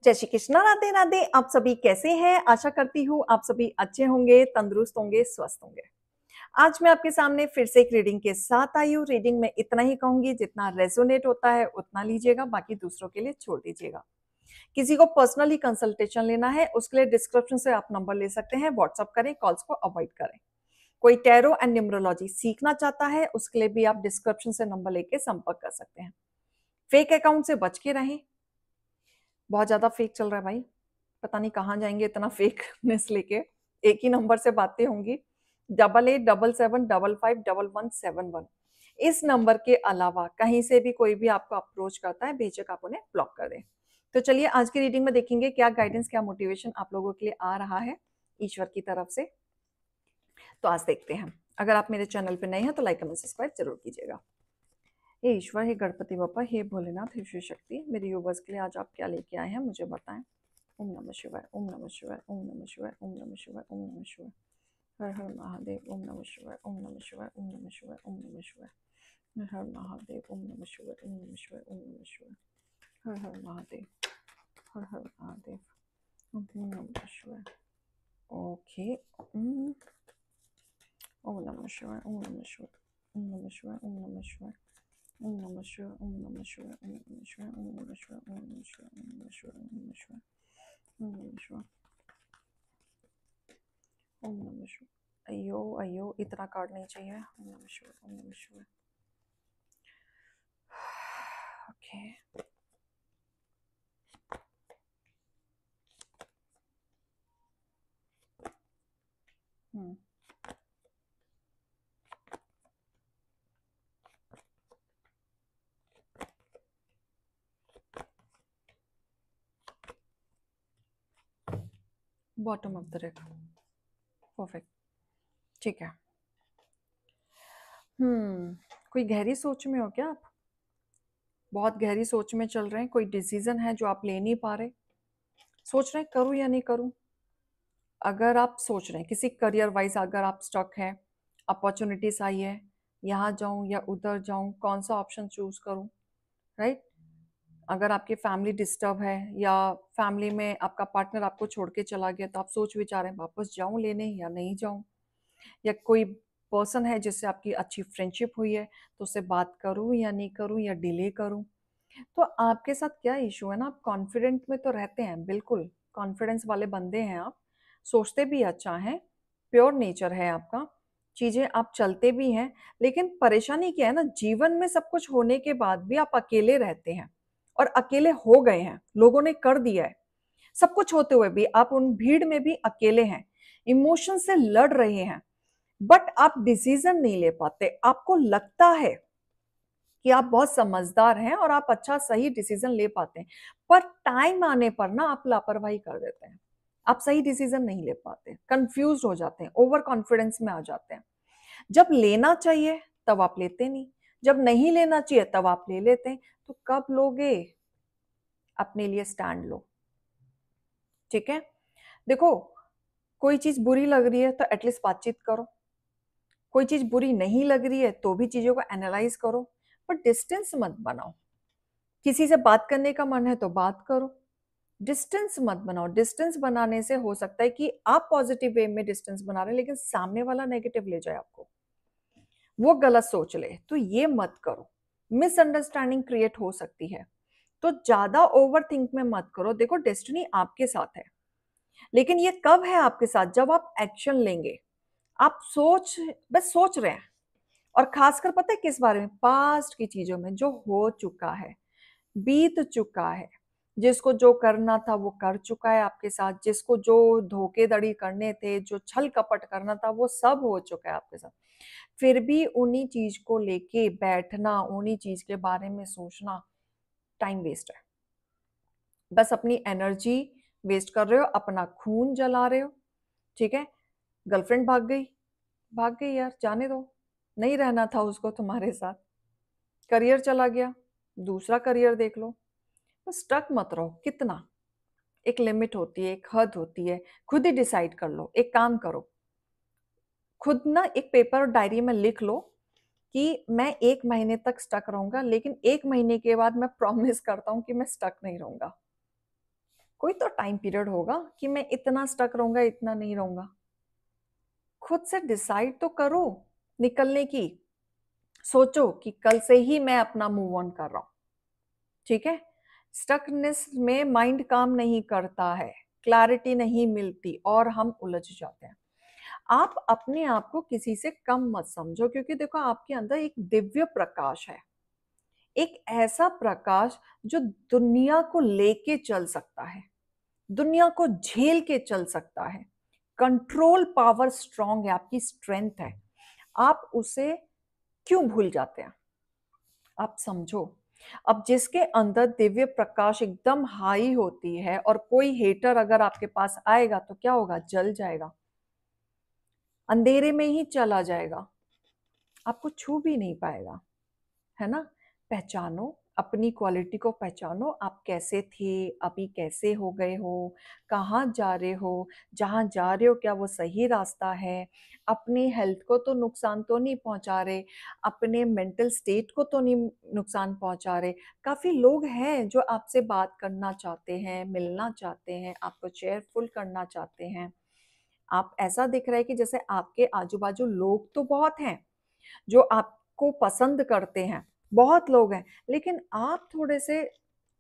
जय श्री कृष्णा, राधे राधे। आप सभी कैसे हैं? आशा करती हूँ आप सभी अच्छे होंगे, तंदुरुस्त होंगे, स्वस्थ होंगे। आज मैं आपके सामने फिर से एक रीडिंग के साथ आई हूँ। रीडिंग में इतना ही कहूंगी, जितना रेजोनेट होता है उतना लीजिएगा, बाकी दूसरों के लिए छोड़ दीजिएगा। किसी को पर्सनली कंसल्टेशन लेना है उसके लिए डिस्क्रिप्शन से आप नंबर ले सकते हैं, व्हाट्सअप करें, कॉल्स को अवॉइड करें। कोई टैरो एंड न्यूमरोलॉजी सीखना चाहता है उसके लिए भी आप डिस्क्रिप्शन से नंबर लेके संपर्क कर सकते हैं। फेक अकाउंट से बच के रहें, बहुत ज्यादा फेक चल रहा है भाई। पता नहीं कहाँ जाएंगे इतना फेकनेस लेके। एक ही नंबर से बातें होंगी, 8877551171। इस नंबर के अलावा कहीं से भी कोई भी आपको अप्रोच करता है, बेशक आप उन्हें ब्लॉक कर दें। तो चलिए आज की रीडिंग में देखेंगे क्या गाइडेंस, क्या मोटिवेशन आप लोगों के लिए आ रहा है ईश्वर की तरफ से। तो आज देखते हैं। अगर आप मेरे चैनल पे नए हैं तो लाइक कमेंट सब्सक्राइब जरूर कीजिएगा। हे ईश्वर, हे गणपति बप्पा, हे भोलेनाथ, हे शिव शक्ति, मेरे यूवर्स के लिए आज आप क्या लेके आए हैं मुझे बताएं। ओम नमः शिवाय, ओम नमः शिवाय, ओम नमः शिवाय, ओम नमः शिवाय, ओम नमः शिवाय। हर हर महादेव, ओम नमः शिवाय, ओम नमः शिवाय, ओम नमः शिवाय, ओम नमः शिवाय। हर हर महादेव, ओम नमः शिवाय, ओम नमः शिवाय, ओम नमः शिवाय। हर हर महादेव, हर हर महादेव, ओम नमः शिवाय। ओके। ओम नमः शिवाय, ओम नमः शिवाय, ओम नमः शिवाय, ओम नमः शिवाय, ओम नमः शिवाय, ओम नमः शिवाय, ओम नमः शिवाय, ओम नमः शिवाय, ओम नमः शिवाय, ओम नमः शिवाय, ओम नमः शिवाय, ओम नमः शिवाय, ओम नमः शिवाय। अयो अयो, इतना कार्ड नहीं चाहिए। ओम नमः शिवाय, ओम नमः शिवाय। Okay. Bottom of the deck, perfect, ठीक है। कोई गहरी सोच में हो क्या आप? बहुत गहरी सोच में चल रहे हैं, कोई डिसीजन है जो आप ले नहीं पा रहे, सोच रहे हैं करूं या नहीं करूं। अगर आप सोच रहे हैं किसी करियर वाइज, अगर आप स्टक हैं, अपॉर्चुनिटीज आई है, यहाँ जाऊं या उधर जाऊं, कौन सा ऑप्शन चूज करूं, राइट। अगर आपकी फैमिली डिस्टर्ब है या फैमिली में आपका पार्टनर आपको छोड़ के चला गया, तो आप सोच विचार हैं वापस जाऊं लेने या नहीं जाऊं। या कोई पर्सन है जिससे आपकी अच्छी फ्रेंडशिप हुई है, तो उससे बात करूं या नहीं करूं या डिले करूं। तो आपके साथ क्या इशू है ना, आप कॉन्फिडेंट में तो रहते हैं, बिल्कुल कॉन्फिडेंस वाले बंदे हैं आप, सोचते भी अच्छा है, प्योर नेचर है आपका, चीजें आप चलते भी हैं। लेकिन परेशानी क्या है ना, जीवन में सब कुछ होने के बाद भी आप अकेले रहते हैं और अकेले हो गए हैं, लोगों ने कर दिया है। सब कुछ होते हुए भी आप उन भीड़ में भी अकेले हैं, इमोशन से लड़ रहे हैं, बट आप डिसीजन नहीं ले पाते। आपको लगता है कि आप बहुत समझदार हैं और आप अच्छा सही डिसीजन ले पाते हैं, पर टाइम आने पर ना आप लापरवाही कर देते हैं, आप सही डिसीजन नहीं ले पाते, कंफ्यूज हो जाते हैं, ओवर कॉन्फिडेंस में आ जाते हैं। जब लेना चाहिए तब आप लेते नहीं, जब नहीं लेना चाहिए तब आप ले लेते हैं। तो कब लोगे? अपने लिए स्टैंड लो, ठीक है। देखो, कोई चीज बुरी लग रही है तो एटलीस्ट बातचीत करो, कोई चीज बुरी नहीं लग रही है तो भी चीजों को एनालाइज करो, पर डिस्टेंस मत बनाओ। किसी से बात करने का मन है तो बात करो, डिस्टेंस मत बनाओ। डिस्टेंस बनाने से हो सकता है कि आप पॉजिटिव वे में डिस्टेंस बना रहे हैं, लेकिन सामने वाला नेगेटिव ले जाए आपको, वो गलत सोच ले, तो ये मत करो। मिसअंडरस्टैंडिंग क्रिएट हो सकती है, तो ज्यादा ओवर थिंक में मत करो। देखो, डेस्टिनी आपके साथ है, लेकिन ये कब है आपके साथ? जब आप एक्शन लेंगे। आप बस सोच रहे हैं, और खासकर पता है किस बारे में? पास्ट की चीजों में, जो हो चुका है, बीत चुका है। जिसको जो करना था वो कर चुका है आपके साथ, जिसको जो धोखेधड़ी करने थे, जो छल कपट करना था, वो सब हो चुका है आपके साथ। फिर भी उन्हीं चीज को लेके बैठना, उन्हीं चीज के बारे में सोचना, टाइम वेस्ट है। बस अपनी एनर्जी वेस्ट कर रहे हो, अपना खून जला रहे हो, ठीक है। गर्लफ्रेंड भाग गई, भाग गई यार, जाने दो, नहीं रहना था उसको तुम्हारे साथ। करियर चला गया, दूसरा करियर देख लो। तो स्टक मत रहो। कितना? एक लिमिट होती है, एक हद होती है, खुद ही डिसाइड कर लो। एक काम करो, खुद ना एक पेपर और डायरी में लिख लो कि मैं 1 महीने तक स्टक रहूंगा, लेकिन 1 महीने के बाद मैं प्रॉमिस करता हूं कि मैं स्टक नहीं रहूंगा। कोई तो टाइम पीरियड होगा कि मैं इतना स्टक रहूंगा, इतना नहीं रहूंगा। खुद से डिसाइड तो करो निकलने की। सोचो कि कल से ही मैं अपना मूव ऑन कर रहा हूं। ठीक है। स्टकनेस में माइंड काम नहीं करता है, क्लैरिटी नहीं मिलती और हम उलझ जाते हैं। आप अपने आप को किसी से कम मत समझो, क्योंकि देखो आपके अंदर एक दिव्य प्रकाश है, एक ऐसा प्रकाश जो दुनिया को लेके चल सकता है, दुनिया को झेल के चल सकता है। कंट्रोल पावर स्ट्रांग है, आपकी स्ट्रेंथ है। आप उसे क्यों भूल जाते हैं? आप समझो, अब जिसके अंदर दिव्य प्रकाश एकदम हाई होती है और कोई हेटर अगर आपके पास आएगा तो क्या होगा? जल जाएगा, अंधेरे में ही चला जाएगा, आपको छू भी नहीं पाएगा, है ना? पहचानो, अपनी क्वालिटी को पहचानो। आप कैसे थे, अभी कैसे हो गए हो, कहाँ जा रहे हो, जहाँ जा रहे हो क्या वो सही रास्ता है, अपनी हेल्थ को तो नुकसान तो नहीं पहुंचा रहे, अपने मेंटल स्टेट को तो नहीं नुकसान पहुंचा रहे। काफ़ी लोग हैं जो आपसे बात करना चाहते हैं, मिलना चाहते हैं, आपको चेयरफुल करना चाहते हैं। आप ऐसा दिख रहा है कि जैसे आपके आजू बाजू लोग तो बहुत हैं जो आपको पसंद करते हैं, बहुत लोग हैं, लेकिन आप थोड़े से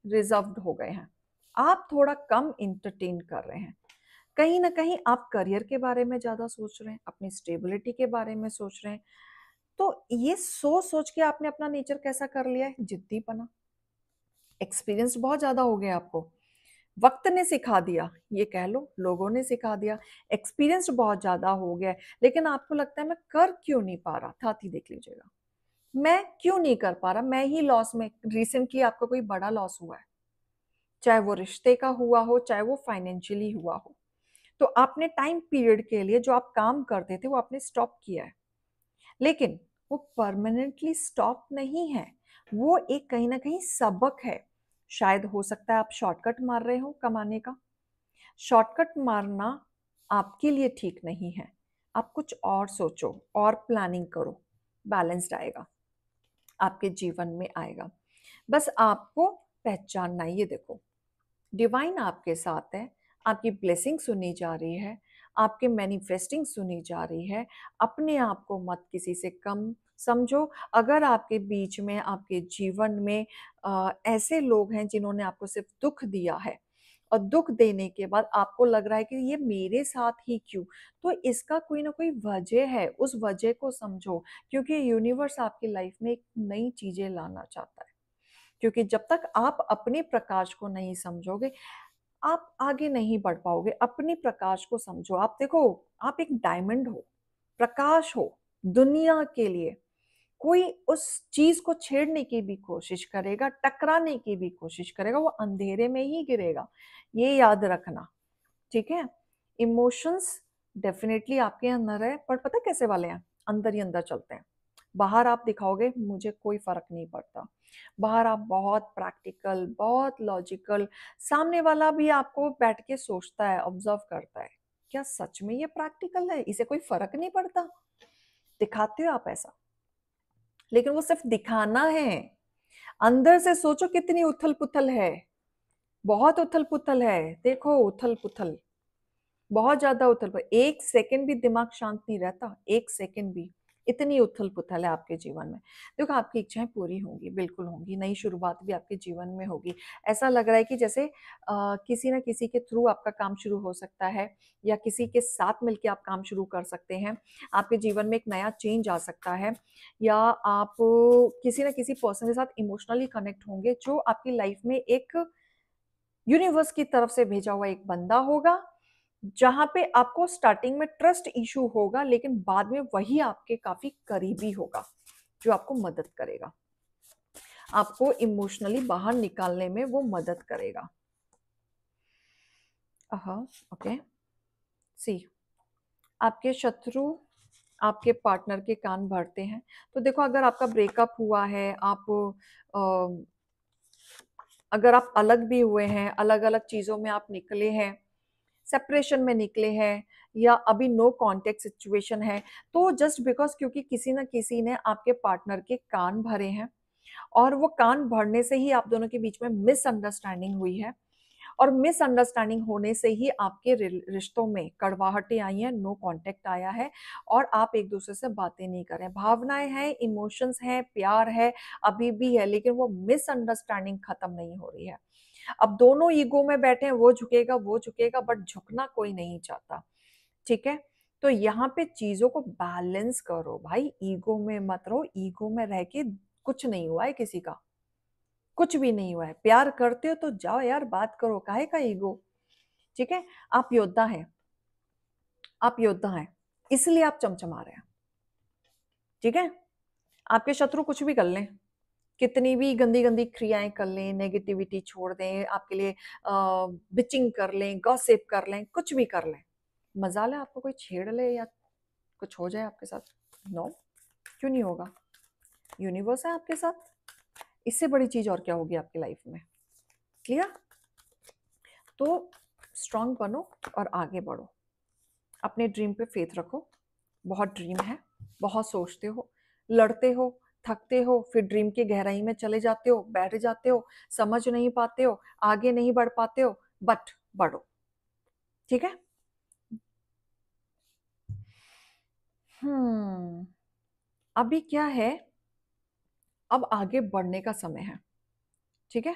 रिजर्व्ड हो गए हैं, आप थोड़ा कम इंटरटेन कर रहे हैं। कहीं ना कहीं आप करियर के बारे में ज्यादा सोच रहे हैं, अपनी स्टेबिलिटी के बारे में सोच रहे हैं। तो ये सोच सोच के आपने अपना नेचर कैसा कर लिया है? जिद्दीपना। एक्सपीरियंस बहुत ज्यादा हो गया आपको, वक्त ने सिखा दिया, ये कह लो, लोगों ने सिखा दिया। एक्सपीरियंस बहुत ज्यादा हो गया है, लेकिन आपको लगता है मैं कर क्यों नहीं पा रहा था? थी देख लीजिएगा, मैं क्यों नहीं कर पा रहा, मैं ही लॉस में। रिसेंटली आपका कोई बड़ा लॉस हुआ है, चाहे वो रिश्ते का हुआ हो, चाहे वो फाइनेंशियली हुआ हो, तो आपने टाइम पीरियड के लिए जो आप काम करते थे वो आपने स्टॉप किया है, लेकिन वो परमानेंटली स्टॉप नहीं है, वो एक कहीं ना कहीं सबक है। शायद हो सकता है आप शॉर्टकट मार रहे हो कमाने का। शॉर्टकट मारना आपके लिए ठीक नहीं है। आप कुछ और सोचो और प्लानिंग करो, बैलेंस्ड आएगा, आपके जीवन में आएगा। बस आपको पहचानना है। ये देखो, डिवाइन आपके साथ है, आपकी ब्लेसिंग सुनी जा रही है, आपके मैनिफेस्टिंग सुनी जा रही है। अपने आप को मत किसी से कम समझो। अगर आपके बीच में, आपके जीवन में ऐसे लोग हैं जिन्होंने आपको सिर्फ दुख दिया है और दुख देने के बाद आपको लग रहा है कि ये मेरे साथ ही क्यों, तो इसका कोई ना कोई वजह है, उस वजह को समझो। क्योंकि यूनिवर्स आपकी लाइफ में एक नई चीजें लाना चाहता है। क्योंकि जब तक आप अपने प्रकाश को नहीं समझोगे, आप आगे नहीं बढ़ पाओगे। अपने प्रकाश को समझो। आप देखो, आप एक डायमंड हो, प्रकाश हो दुनिया के लिए। कोई उस चीज को छेड़ने की भी कोशिश करेगा, टकराने की भी कोशिश करेगा, वो अंधेरे में ही गिरेगा, ये याद रखना। ठीक है। इमोशंस डेफिनेटली आपके अंदर है, पर पता कैसे वाले हैं? अंदर ही अंदर चलते हैं। बाहर आप दिखाओगे मुझे कोई फर्क नहीं पड़ता, बाहर आप बहुत प्रैक्टिकल, बहुत लॉजिकल, सामने वाला भी आपको बैठ के सोचता है, ऑब्जर्व करता है, क्या सच में ये प्रैक्टिकल है, इसे कोई फर्क नहीं पड़ता? दिखाते हो आप ऐसा, लेकिन वो सिर्फ दिखाना है। अंदर से सोचो कितनी उथल पुथल है, बहुत उथल पुथल है। देखो उथल पुथल, बहुत ज्यादा उथल पुथल, एक सेकंड भी दिमाग शांत नहीं रहता, एक सेकंड भी। इतनी उथल पुथल है आपके जीवन में। देखो आपकी इच्छाएं पूरी होंगी, बिल्कुल होंगी, नई शुरुआत भी आपके जीवन में होगी। ऐसा लग रहा है कि जैसे किसी ना किसी के थ्रू आपका काम शुरू हो सकता है, या किसी के साथ मिलकर आप काम शुरू कर सकते हैं। आपके जीवन में एक नया चेंज आ सकता है, या आप किसी ना किसी पर्सन के साथ इमोशनली कनेक्ट होंगे, जो आपकी लाइफ में एक यूनिवर्स की तरफ से भेजा हुआ एक बंदा होगा, जहां पे आपको स्टार्टिंग में ट्रस्ट इशू होगा, लेकिन बाद में वही आपके काफी करीबी होगा, जो आपको मदद करेगा, आपको इमोशनली बाहर निकालने में वो मदद करेगा। ओके। सी, आपके शत्रु आपके पार्टनर के कान भरते हैं। तो देखो, अगर आपका ब्रेकअप हुआ है, आप अगर आप अलग भी हुए हैं, अलग अलग चीजों में आप निकले हैं, सेपरेशन में निकले हैं, या अभी नो कांटेक्ट सिचुएशन है, तो जस्ट बिकॉज क्योंकि किसी ना किसी ने आपके पार्टनर के कान भरे हैं, और वो कान भरने से ही आप दोनों के बीच में मिसअंडरस्टैंडिंग हुई है, और मिसअंडरस्टैंडिंग होने से ही आपके रिश्तों में कड़वाहटें आई हैं, नो कांटेक्ट आया है और आप एक दूसरे से बातें नहीं कर रहे हैं। भावनाएं हैं, इमोशंस हैं, प्यार है, अभी भी है, लेकिन वो मिसअंडरस्टैंडिंग खत्म नहीं हो रही है। अब दोनों ईगो में बैठे हैं, वो झुकेगा, बट झुकना कोई नहीं चाहता। ठीक है, तो यहाँ पे चीजों को बैलेंस करो भाई, ईगो में मत रहो। ईगो में रह के कुछ नहीं हुआ है किसी का, कुछ भी नहीं हुआ है। प्यार करते हो तो जाओ यार, बात करो, काहे का ईगो। ठीक है, आप योद्धा हैं, आप योद्धा हैं, इसलिए आप चमचमा रहे हैं। ठीक है, आपके शत्रु कुछ भी कर लें, कितनी भी गंदी गंदी क्रियाएं कर लें, नेगेटिविटी छोड़ दें, आपके लिए बिचिंग कर लें, गॉसिप कर लें, कुछ भी कर लें, मजाल है आपको कोई छेड़ ले या कुछ हो जाए आपके साथ? नो, क्यों नहीं होगा? यूनिवर्स है आपके साथ, इससे बड़ी चीज और क्या होगी आपकी लाइफ में? क्लियर? तो स्ट्रांग बनो और आगे बढ़ो, अपने ड्रीम पे फेथ रखो। बहुत ड्रीम है, बहुत सोचते हो, लड़ते हो, थकते हो, फिर ड्रीम की गहराई में चले जाते हो, बैठ जाते हो, समझ नहीं पाते हो, आगे नहीं बढ़ पाते हो, बट बढ़ो। ठीक है? अभी क्या है, अब आगे बढ़ने का समय है। ठीक है,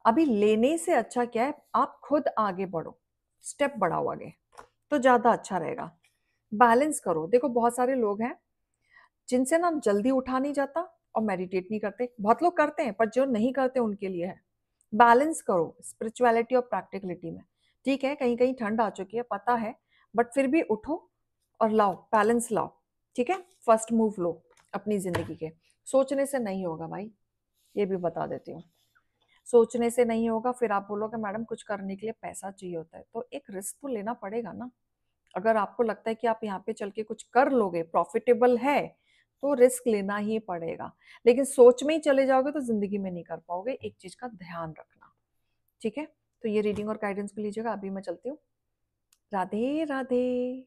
अभी लेने से अच्छा क्या है, आप खुद आगे बढ़ो, स्टेप बढ़ाओ आगे, तो ज्यादा अच्छा रहेगा। बैलेंस करो। देखो बहुत सारे लोग हैं जिनसे ना जल्दी उठा नहीं जाता और मेडिटेट नहीं करते। बहुत लोग करते हैं पर जो नहीं करते उनके लिए है। बैलेंस करो स्पिरिचुअलिटी और प्रैक्टिकलिटी में। ठीक है, कहीं कहीं ठंड आ चुकी है पता है, बट फिर भी उठो और लाओ, बैलेंस लाओ। ठीक है, फर्स्ट मूव लो अपनी जिंदगी के। सोचने से नहीं होगा भाई, ये भी बता देती हूँ, सोचने से नहीं होगा। फिर आप बोलोगे मैडम कुछ करने के लिए पैसा चाहिए होता है, तो एक रिस्क तो लेना पड़ेगा ना। अगर आपको लगता है कि आप यहाँ पे चल के कुछ कर लोगे, प्रॉफिटेबल है, तो रिस्क लेना ही पड़ेगा। लेकिन सोच में ही चले जाओगे तो जिंदगी में नहीं कर पाओगे, एक चीज का ध्यान रखना। ठीक है, तो ये रीडिंग और गाइडेंस भी लीजिएगा। अभी मैं चलती हूँ, राधे राधे।